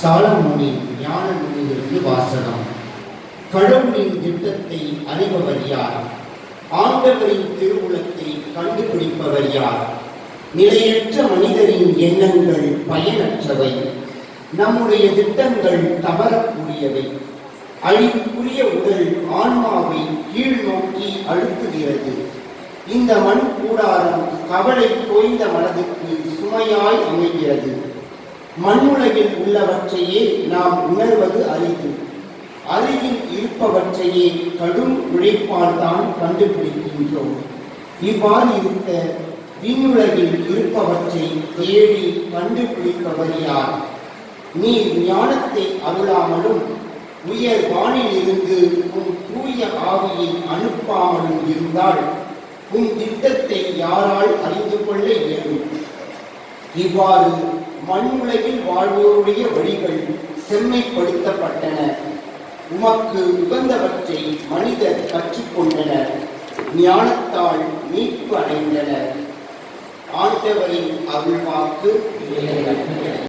சாலமோனின் ஞான நூலிலிருந்து வாசகம். கடவுளின் திட்டத்தை அறிபவர் யார்? ஆண்டவரின் திருவுளத்தை கண்டுபிடிப்பவர் யார்? நிலையற்ற மனிதரின் எண்ணங்கள் பயனற்றவை. நம்முடைய திட்டங்கள் தவறக்கூடியவை. அழிவுக்குரிய உடல் ஆன்மாவை கீழ் நோக்கி அழுத்துகிறது. இந்த மண் கூடாரம் கவலை தோய்ந்த மனதுக்கு சுமையாய் அமைகிறது. மண்ணுலகில் உள்ளவற்றையே நாம் உணர்வது அரிது. அருகில் இருப்பவற்றையே கடும் உழைப்பால் தான் கண்டுபிடிக்கின்றோம். இவ்வாறு இருக்க விண்ணுலகில் இருப்பவற்றை தேடி கண்டுபிடிப்பவர் யார்? நீர் ஞானத்தை அருளாமலும் உயர் வானில் இருந்து உன் தூய ஆவியை அனுப்பாமலும் இருந்தால் உன் திட்டத்தை யாரால் அறிந்து கொள்ள இயலும்? இவ்வாறு மண்ணுலகில் வாழ்வோருடைய வழிகள் செம்மைப்படுத்தப்பட்டன. உமக்கு உகந்தவற்றை மனிதர் கற்றுக்கொண்டனர். ஞானத்தால் மீட்பு அடைந்தனர். ஆண்டவரின் அருள்வாக்கு.